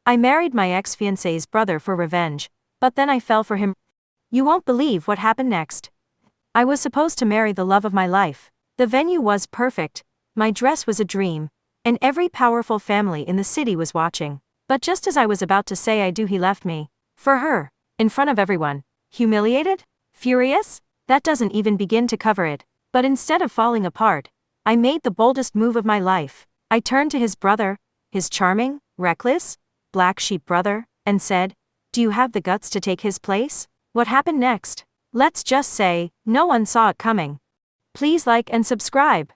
I married my ex-fiancé's brother for revenge, but then I fell for him. You won't believe what happened next. I was supposed to marry the love of my life. The venue was perfect, my dress was a dream, and every powerful family in the city was watching. But just as I was about to say I do, he left me. For her. In front of everyone. Humiliated? Furious? That doesn't even begin to cover it. But instead of falling apart, I made the boldest move of my life. I turned to his brother, his charming, reckless, black sheep brother, and said, "Do you have the guts to take his place?" What happened next? Let's just say, no one saw it coming. Please like and subscribe.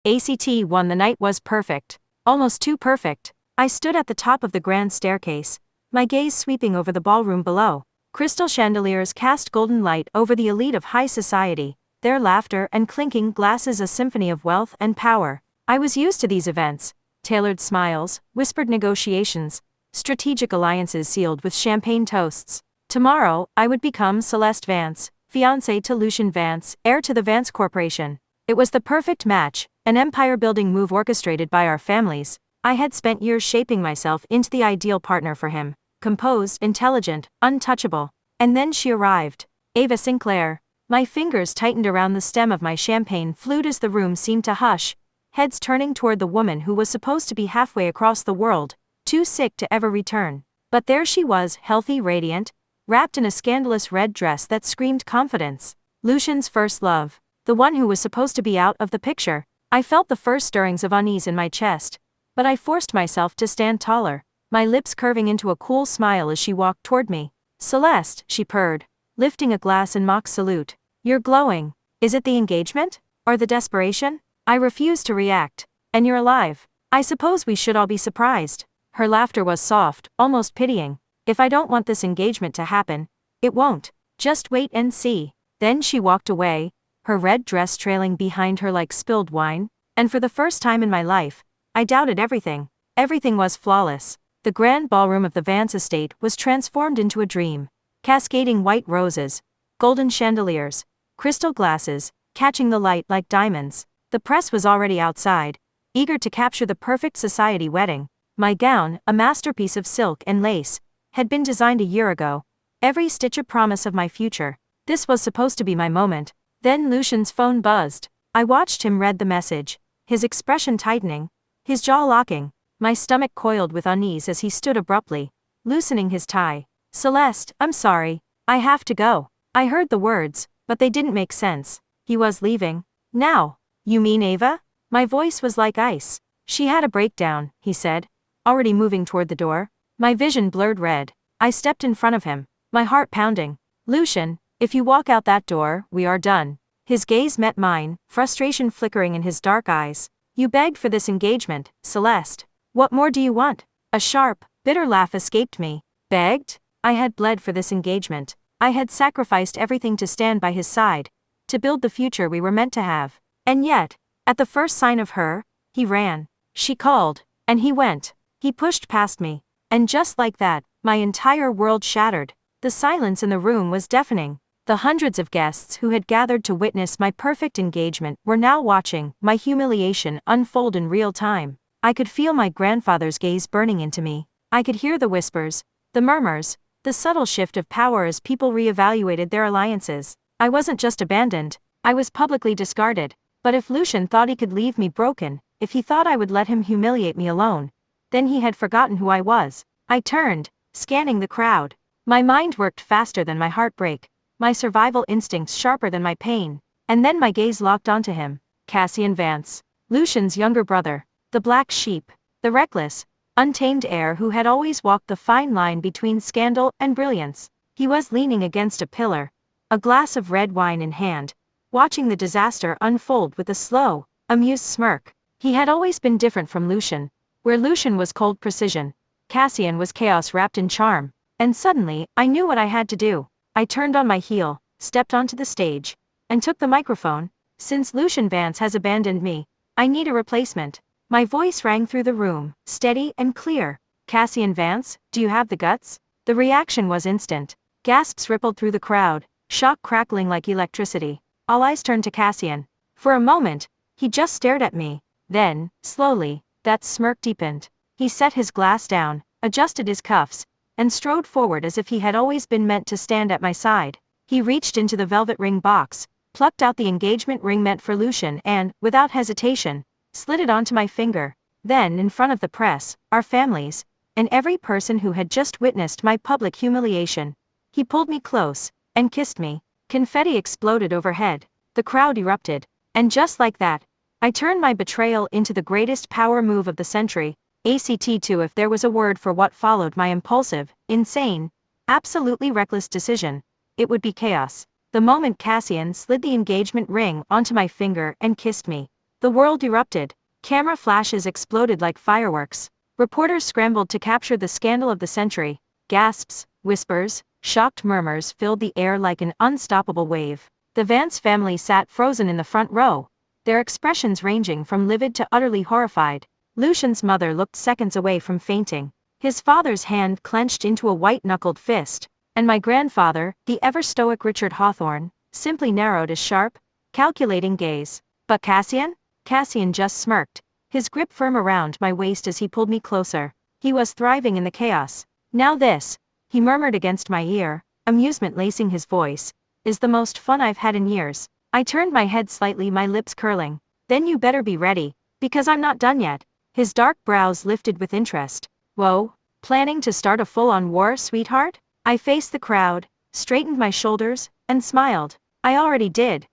ACT 1. The night was perfect. Almost too perfect. I stood at the top of the grand staircase, my gaze sweeping over the ballroom below. Crystal chandeliers cast golden light over the elite of high society, their laughter and clinking glasses a symphony of wealth and power. I was used to these events, tailored smiles, whispered negotiations, strategic alliances sealed with champagne toasts. Tomorrow, I would become Celeste Vance, fiancé to Lucian Vance, heir to the Vance Corporation. It was the perfect match, an empire-building move orchestrated by our families. I had spent years shaping myself into the ideal partner for him, composed, intelligent, untouchable. And then she arrived. Ava Sinclair. My fingers tightened around the stem of my champagne flute as the room seemed to hush, heads turning toward the woman who was supposed to be halfway across the world, too sick to ever return. But there she was, healthy, radiant, wrapped in a scandalous red dress that screamed confidence. Lucian's first love. The one who was supposed to be out of the picture. I felt the first stirrings of unease in my chest, but I forced myself to stand taller, my lips curving into a cool smile as she walked toward me. "Celeste," she purred, lifting a glass in mock salute. "You're glowing. Is it the engagement? Or the desperation?" I refused to react. "And you're alive. I suppose we should all be surprised." Her laughter was soft, almost pitying. "If I don't want this engagement to happen, it won't. Just wait and see." Then she walked away, her red dress trailing behind her like spilled wine, and for the first time in my life, I doubted everything. Everything was flawless. The grand ballroom of the Vance estate was transformed into a dream. Cascading white roses, golden chandeliers, crystal glasses, catching the light like diamonds. The press was already outside, eager to capture the perfect society wedding. My gown, a masterpiece of silk and lace, had been designed a year ago, every stitch a promise of my future. This was supposed to be my moment. Then Lucian's phone buzzed. I watched him read the message, his expression tightening, his jaw locking. My stomach coiled with unease as he stood abruptly, loosening his tie. "Celeste, I'm sorry, I have to go." I heard the words, but they didn't make sense. He was leaving. Now. "You mean Ava?" My voice was like ice. "She had a breakdown," he said, already moving toward the door. My vision blurred red. I stepped in front of him, my heart pounding. "Lucian, if you walk out that door, we are done." His gaze met mine, frustration flickering in his dark eyes. "You begged for this engagement, Celeste. What more do you want?" A sharp, bitter laugh escaped me. Begged? I had bled for this engagement. I had sacrificed everything to stand by his side, to build the future we were meant to have. And yet, at the first sign of her, he ran. She called, and he went. He pushed past me. And just like that, my entire world shattered. The silence in the room was deafening. The hundreds of guests who had gathered to witness my perfect engagement were now watching my humiliation unfold in real time. I could feel my grandfather's gaze burning into me. I could hear the whispers, the murmurs, the subtle shift of power as people reevaluated their alliances. I wasn't just abandoned, I was publicly discarded. But if Lucian thought he could leave me broken, if he thought I would let him humiliate me alone, then he had forgotten who I was. I turned, scanning the crowd. My mind worked faster than my heartbreak, my survival instincts sharper than my pain. And then my gaze locked onto him. Cassian Vance, Lucian's younger brother. The black sheep, the reckless, untamed heir who had always walked the fine line between scandal and brilliance. He was leaning against a pillar, a glass of red wine in hand, watching the disaster unfold with a slow, amused smirk. He had always been different from Lucian. Where Lucian was cold precision, Cassian was chaos wrapped in charm. And suddenly, I knew what I had to do. I turned on my heel, stepped onto the stage, and took the microphone. "Since Lucian Vance has abandoned me, I need a replacement." My voice rang through the room, steady and clear. "Cassian Vance, do you have the guts?" The reaction was instant. Gasps rippled through the crowd, shock crackling like electricity. All eyes turned to Cassian. For a moment, he just stared at me. Then, slowly, that smirk deepened. He set his glass down, adjusted his cuffs, and strode forward as if he had always been meant to stand at my side. He reached into the velvet ring box, plucked out the engagement ring meant for Lucian and, without hesitation, slid it onto my finger. Then, in front of the press, our families, and every person who had just witnessed my public humiliation, he pulled me close, and kissed me. Confetti exploded overhead. The crowd erupted. And just like that, I turned my betrayal into the greatest power move of the century. ACT2 if there was a word for what followed my impulsive, insane, absolutely reckless decision, it would be chaos. The moment Cassian slid the engagement ring onto my finger and kissed me, the world erupted. Camera flashes exploded like fireworks. Reporters scrambled to capture the scandal of the century. Gasps, whispers, shocked murmurs filled the air like an unstoppable wave. The Vance family sat frozen in the front row, their expressions ranging from livid to utterly horrified. Lucian's mother looked seconds away from fainting. His father's hand clenched into a white-knuckled fist, and my grandfather, the ever-stoic Richard Hawthorne, simply narrowed his sharp, calculating gaze. But Cassian? Cassian just smirked, his grip firm around my waist as he pulled me closer. He was thriving in the chaos. Now this, he murmured against my ear, amusement lacing his voice, is the most fun I've had in years. I turned my head slightly, my lips curling. Then you better be ready, because I'm not done yet. His dark brows lifted with interest. Whoa, planning to start a full-on war, sweetheart? I faced the crowd, straightened my shoulders, and smiled. I already did.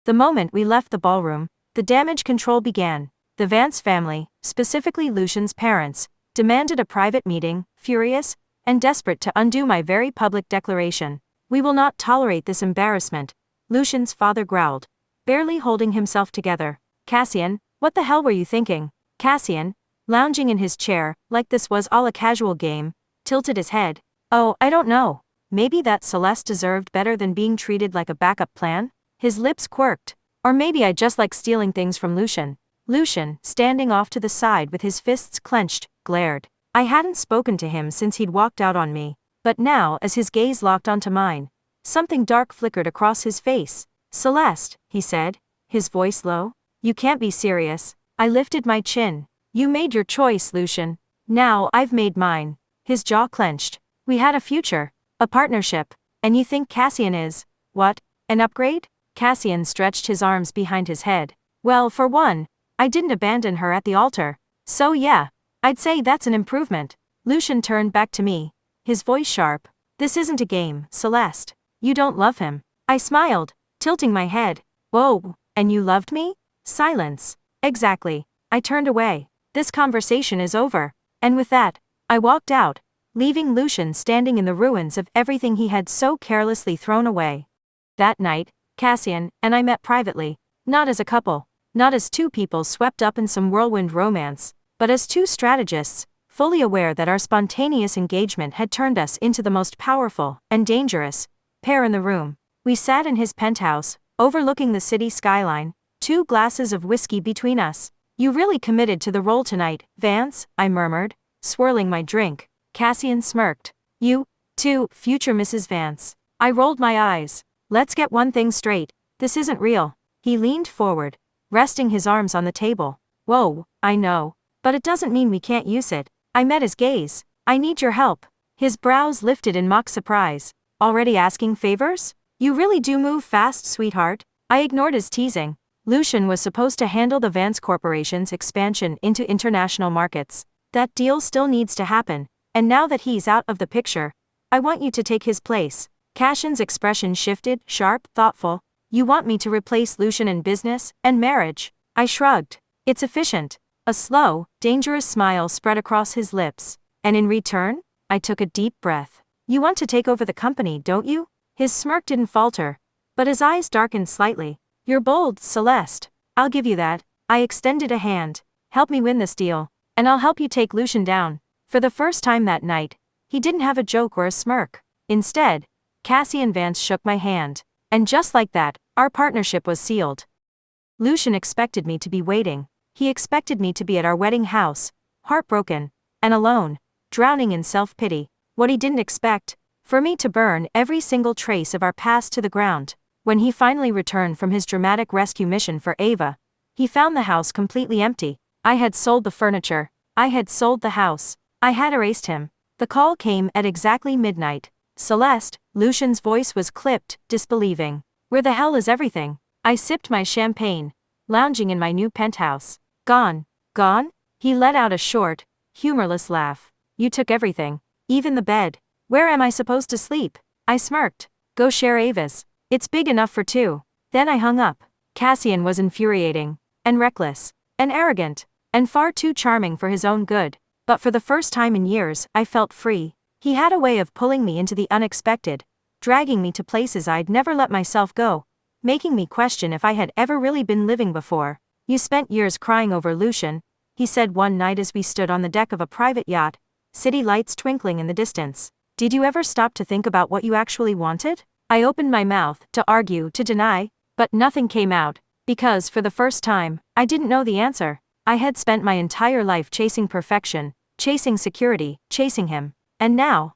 The moment we left the ballroom, the damage control began. The Vance family, specifically Lucian's parents, demanded a private meeting, furious and desperate to undo my very public declaration. We will not tolerate this embarrassment, Lucian's father growled, barely holding himself together. Cassian, what the hell were you thinking? Cassian, lounging in his chair, like this was all a casual game, tilted his head. Oh, I don't know. Maybe that Celeste deserved better than being treated like a backup plan? His lips quirked. Or maybe I just like stealing things from Lucian. Lucian, standing off to the side with his fists clenched, glared. I hadn't spoken to him since he'd walked out on me, but now as his gaze locked onto mine, something dark flickered across his face. Celeste, he said, his voice low. You can't be serious. I lifted my chin. You made your choice, Lucian. Now I've made mine. His jaw clenched. We had a future, a partnership, and you think Cassian is, what, an upgrade? Cassian stretched his arms behind his head. Well, for one, I didn't abandon her at the altar. So yeah, I'd say that's an improvement. Lucian turned back to me, his voice sharp. This isn't a game, Celeste. You don't love him. I smiled, tilting my head. Whoa, and you loved me? Silence. Exactly. I turned away. This conversation is over. And with that, I walked out, leaving Lucian standing in the ruins of everything he had so carelessly thrown away. That night, Cassian and I met privately, not as a couple, not as two people swept up in some whirlwind romance, but as two strategists, fully aware that our spontaneous engagement had turned us into the most powerful and dangerous pair in the room. We sat in his penthouse, overlooking the city skyline, 2 glasses of whiskey between us. You really committed to the role tonight, Vance, I murmured, swirling my drink. Cassian smirked. You, too, future Mrs. Vance. I rolled my eyes. Let's get one thing straight, this isn't real. He leaned forward, resting his arms on the table. Whoa, I know, but it doesn't mean we can't use it. I met his gaze. I need your help. His brows lifted in mock surprise. Already asking favors? You really do move fast, sweetheart. I ignored his teasing. Lucian was supposed to handle the Vance Corporation's expansion into international markets. That deal still needs to happen, and now that he's out of the picture, I want you to take his place. Cassian's expression shifted, sharp, thoughtful. You want me to replace Lucian in business and marriage? I shrugged. It's efficient. A slow, dangerous smile spread across his lips. And in return? I took a deep breath. You want to take over the company, don't you? His smirk didn't falter, but his eyes darkened slightly. You're bold, Celeste. I'll give you that. I extended a hand. Help me win this deal, and I'll help you take Lucian down. For the first time that night, he didn't have a joke or a smirk. Instead, Cassian Vance shook my hand. And just like that, our partnership was sealed. Lucian expected me to be waiting. He expected me to be at our wedding house, heartbroken, and alone, drowning in self-pity. What he didn't expect, for me to burn every single trace of our past to the ground. When he finally returned from his dramatic rescue mission for Ava, he found the house completely empty. I had sold the furniture. I had sold the house. I had erased him. The call came at exactly midnight. Celeste, Lucian's voice was clipped, disbelieving. Where the hell is everything? I sipped my champagne, lounging in my new penthouse. Gone. Gone? He let out a short, humorless laugh. You took everything. Even the bed. Where am I supposed to sleep? I smirked. Go share Ava's. It's big enough for two. Then I hung up. Cassian was infuriating. And reckless. And arrogant. And far too charming for his own good. But for the first time in years, I felt free. He had a way of pulling me into the unexpected, dragging me to places I'd never let myself go, making me question if I had ever really been living before. You spent years crying over Lucian, he said one night as we stood on the deck of a private yacht, city lights twinkling in the distance. Did you ever stop to think about what you actually wanted? I opened my mouth, to argue, to deny, but nothing came out, because for the first time, I didn't know the answer. I had spent my entire life chasing perfection, chasing security, chasing him. And now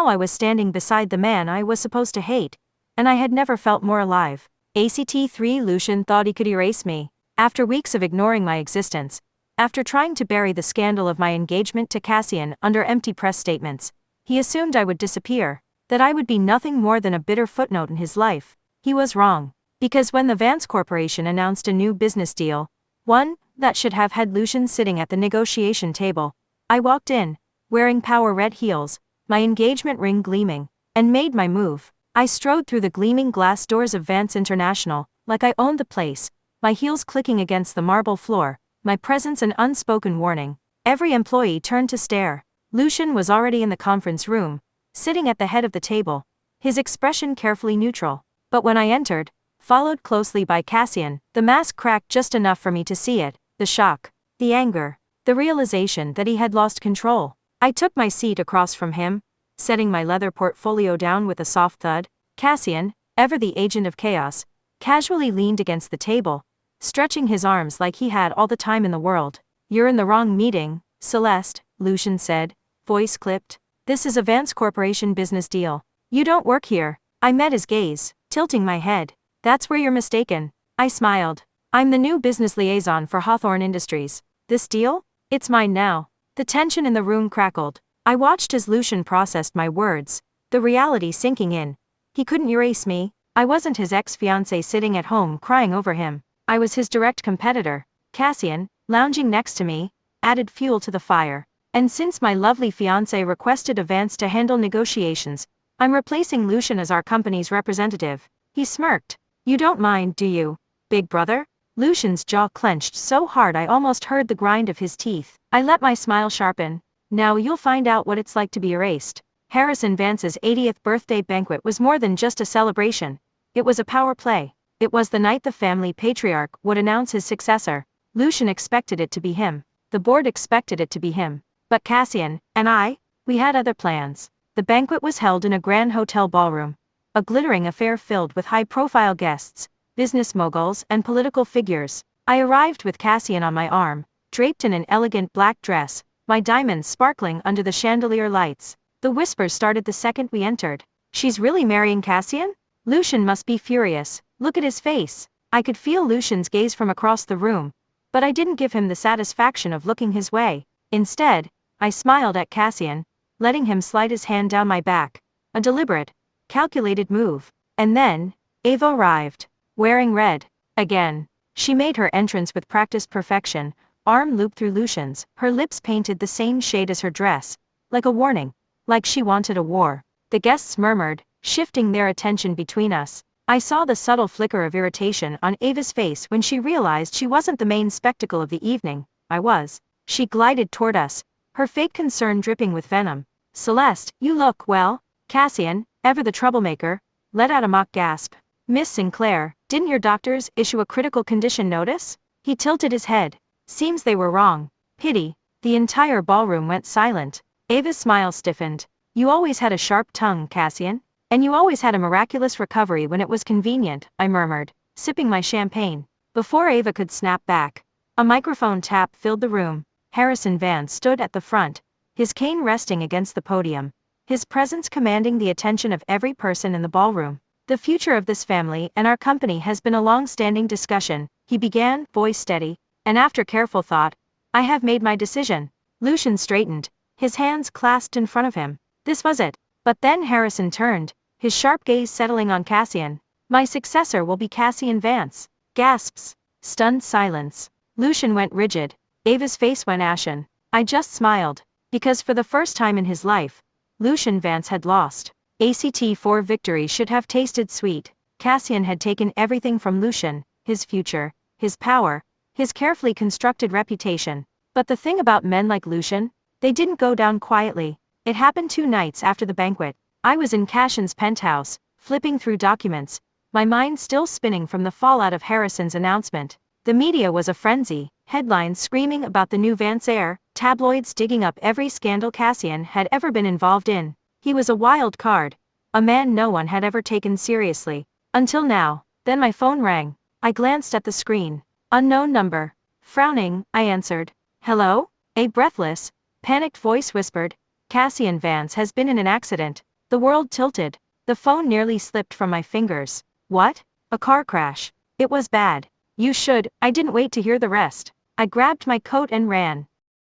I was standing beside the man I was supposed to hate, and I had never felt more alive. ACT3 Lucian thought he could erase me. After weeks of ignoring my existence, after trying to bury the scandal of my engagement to Cassian under empty press statements, he assumed I would disappear, that I would be nothing more than a bitter footnote in his life. He was wrong. Because when the Vance Corporation announced a new business deal, one that should have had Lucian sitting at the negotiation table, I walked in, wearing power red heels, my engagement ring gleaming, and made my move. I strode through the gleaming glass doors of Vance International, like I owned the place, my heels clicking against the marble floor, my presence an unspoken warning. Every employee turned to stare. Lucian was already in the conference room, sitting at the head of the table, his expression carefully neutral. But when I entered, followed closely by Cassian, the mask cracked just enough for me to see it, the shock, the anger, the realization that he had lost control. I took my seat across from him, setting my leather portfolio down with a soft thud. Cassian, ever the agent of chaos, casually leaned against the table, stretching his arms like he had all the time in the world. You're in the wrong meeting, Celeste, Lucian said, voice clipped. This is a Vance Corporation business deal. You don't work here. I met his gaze, tilting my head. That's where you're mistaken. I smiled. I'm the new business liaison for Hawthorne Industries. This deal? It's mine now. The tension in the room crackled. I watched as Lucian processed my words, the reality sinking in. He couldn't erase me. I wasn't his ex-fiancé sitting at home crying over him. I was his direct competitor. Cassian, lounging next to me, added fuel to the fire. And since my lovely fiancé requested Vance to handle negotiations, I'm replacing Lucian as our company's representative. He smirked. You don't mind, do you, big brother? Lucian's jaw clenched so hard I almost heard the grind of his teeth. I let my smile sharpen. Now you'll find out what it's like to be erased. Harrison Vance's 80th birthday banquet was more than just a celebration. It was a power play. It was the night the family patriarch would announce his successor. Lucian expected it to be him. The board expected it to be him. But Cassian, and I, we had other plans. The banquet was held in a grand hotel ballroom. A glittering affair filled with high-profile guests, business moguls and political figures. I arrived with Cassian on my arm, draped in an elegant black dress, my diamonds sparkling under the chandelier lights. The whispers started the second we entered. She's really marrying Cassian? Lucian must be furious. Look at his face. I could feel Lucian's gaze from across the room, but I didn't give him the satisfaction of looking his way. Instead, I smiled at Cassian, letting him slide his hand down my back. A deliberate, calculated move. And then, Ava arrived. Wearing red. Again. She made her entrance with practiced perfection, arm looped through Lucian's, her lips painted the same shade as her dress, like a warning, like she wanted a war. The guests murmured, shifting their attention between us. I saw the subtle flicker of irritation on Ava's face when she realized she wasn't the main spectacle of the evening. I was. She glided toward us, her fake concern dripping with venom. Celeste, you look, well. Cassian, ever the troublemaker, let out a mock gasp. Miss Sinclair, didn't your doctors issue a critical condition notice? He tilted his head. Seems they were wrong. Pity. The entire ballroom went silent. Ava's smile stiffened. You always had a sharp tongue, Cassian. And you always had a miraculous recovery when it was convenient, I murmured, sipping my champagne. Before Ava could snap back, a microphone tap filled the room. Harrison Vance stood at the front, his cane resting against the podium, his presence commanding the attention of every person in the ballroom. The future of this family and our company has been a long-standing discussion, he began, voice steady, and after careful thought, I have made my decision. Lucian straightened, his hands clasped in front of him. This was it. But then Harrison turned, his sharp gaze settling on Cassian. My successor will be Cassian Vance. Gasps. Stunned silence. Lucian went rigid. Ava's face went ashen. I just smiled. Because for the first time in his life, Lucian Vance had lost. ACT-4 victory should have tasted sweet. Cassian had taken everything from Lucian, his future, his power, his carefully constructed reputation. But the thing about men like Lucian, they didn't go down quietly. It happened 2 nights after the banquet. I was in Cassian's penthouse, flipping through documents, my mind still spinning from the fallout of Harrison's announcement. The media was a frenzy, headlines screaming about the new Vance heir, tabloids digging up every scandal Cassian had ever been involved in. He was a wild card, a man no one had ever taken seriously. Until now. Then my phone rang. I glanced at the screen. Unknown number. Frowning, I answered. Hello? A breathless, panicked voice whispered. Cassian Vance has been in an accident. The world tilted. The phone nearly slipped from my fingers. What? A car crash. It was bad. You should. I didn't wait to hear the rest. I grabbed my coat and ran.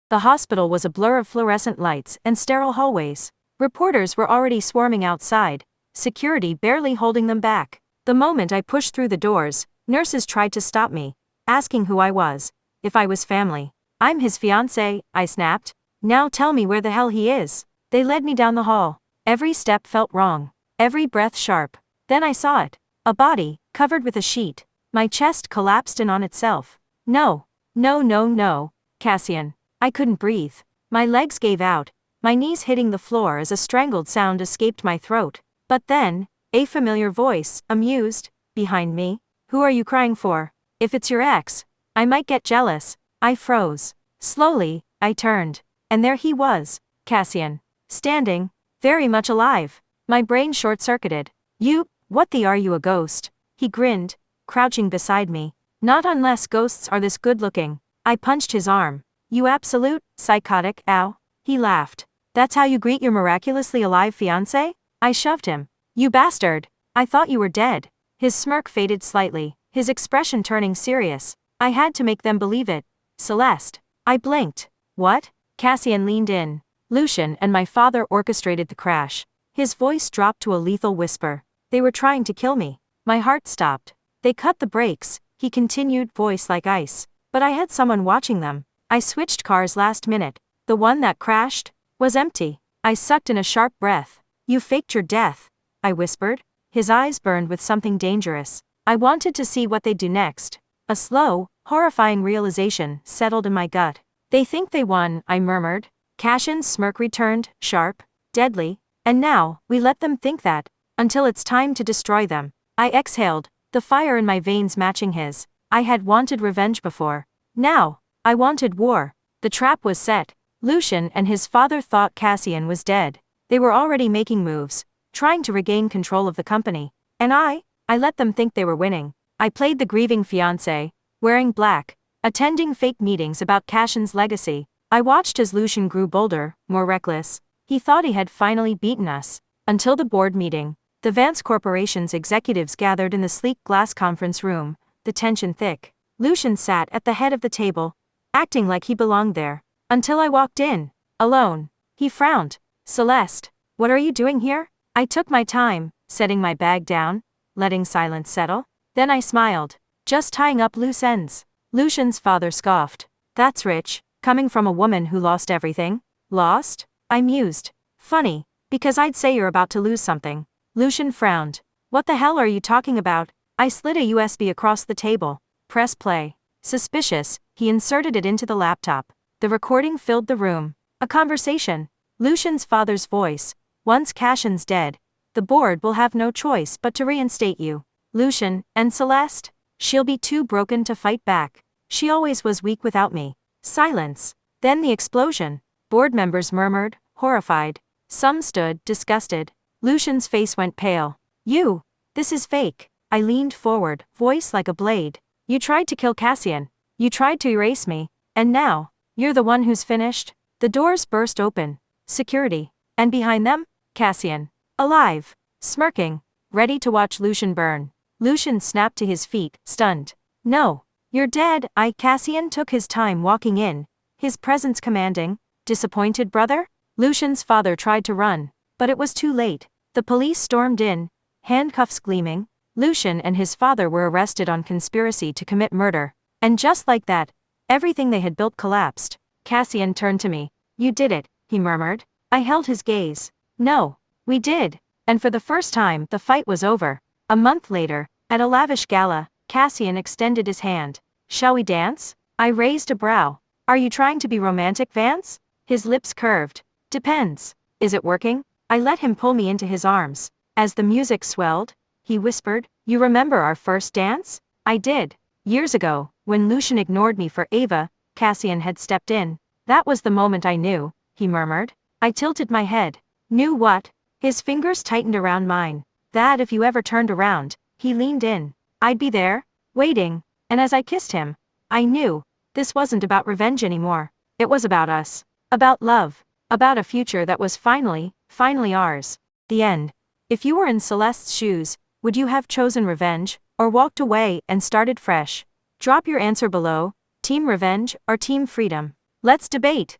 The hospital was a blur of fluorescent lights and sterile hallways. Reporters were already swarming outside, security barely holding them back. The moment I pushed through the doors, nurses tried to stop me, asking who I was, if I was family. I'm his fiancé, I snapped. Now tell me where the hell he is. They led me down the hall. Every step felt wrong, every breath sharp. Then I saw it. A body, covered with a sheet. My chest collapsed in on itself. No. No, no, no. Cassian. I couldn't breathe. My legs gave out, my knees hitting the floor as a strangled sound escaped my throat. But then, a familiar voice, amused, behind me. Who are you crying for? If it's your ex, I might get jealous. I froze. Slowly, I turned. And there he was, Cassian. Standing, very much alive. My brain short-circuited. What the are you, a ghost? He grinned, crouching beside me. Not unless ghosts are this good-looking. I punched his arm. You absolute, psychotic, ow. He laughed. That's how you greet your miraculously alive fiancé? I shoved him. You bastard. I thought you were dead. His smirk faded slightly, his expression turning serious. I had to make them believe it. Celeste. I blinked. What? Cassian leaned in. Lucian and my father orchestrated the crash. His voice dropped to a lethal whisper. They were trying to kill me. My heart stopped. They cut the brakes, he continued, voice like ice. But I had someone watching them. I switched cars last minute. The one that crashed was empty. I sucked in a sharp breath. You faked your death, I whispered. His eyes burned with something dangerous. I wanted to see what they'd do next. A slow, horrifying realization settled in my gut. They think they won, I murmured. Cassian's smirk returned, sharp, deadly. And now, we let them think that, until it's time to destroy them. I exhaled, the fire in my veins matching his. I had wanted revenge before. Now, I wanted war. The trap was set. Lucian and his father thought Cassian was dead. They were already making moves, trying to regain control of the company. And I let them think they were winning. I played the grieving fiancé, wearing black, attending fake meetings about Cassian's legacy. I watched as Lucian grew bolder, more reckless. He thought he had finally beaten us. Until the board meeting. The Vance Corporation's executives gathered in the sleek glass conference room, the tension thick. Lucian sat at the head of the table, acting like he belonged there. Until I walked in, alone. He frowned. Celeste, what are you doing here? I took my time, setting my bag down, letting silence settle. Then I smiled. Just tying up loose ends. Lucian's father scoffed. That's rich, coming from a woman who lost everything. Lost? I mused. Funny, because I'd say you're about to lose something. Lucian frowned. What the hell are you talking about? I slid a USB across the table. Press play. Suspicious, he inserted it into the laptop. The recording filled the room. A conversation. Lucian's father's voice. Once Cassian's dead, the board will have no choice but to reinstate you. Lucian, and Celeste? She'll be too broken to fight back. She always was weak without me. Silence. Then the explosion. Board members murmured, horrified. Some stood, disgusted. Lucian's face went pale. This is fake. I leaned forward, voice like a blade. You tried to kill Cassian. You tried to erase me. And now, you're the one who's finished? The doors burst open. Security. And behind them, Cassian. Alive. Smirking. Ready to watch Lucian burn. Lucian snapped to his feet, stunned. No. You're dead. Cassian took his time walking in, his presence commanding. Disappointed, brother? Lucian's father tried to run, but it was too late. The police stormed in, handcuffs gleaming. Lucian and his father were arrested on conspiracy to commit murder. And just like that, everything they had built collapsed. Cassian turned to me. You did it, he murmured. I held his gaze. No, we did. And for the first time, the fight was over. A month later, at a lavish gala, Cassian extended his hand. Shall we dance? I raised a brow. Are you trying to be romantic, Vance? His lips curved. Depends. Is it working? I let him pull me into his arms. As the music swelled, he whispered, You remember our first dance? I did. Years ago, when Lucian ignored me for Ava, Cassian had stepped in. That was the moment I knew, he murmured. I tilted my head. Knew what? His fingers tightened around mine. That if you ever turned around, he leaned in. I'd be there, waiting. And as I kissed him, I knew, this wasn't about revenge anymore. It was about us. About love. About a future that was finally ours. The end. If you were in Celeste's shoes, would you have chosen revenge, or walked away and started fresh? Drop your answer below, Team Revenge or Team Freedom. Let's debate.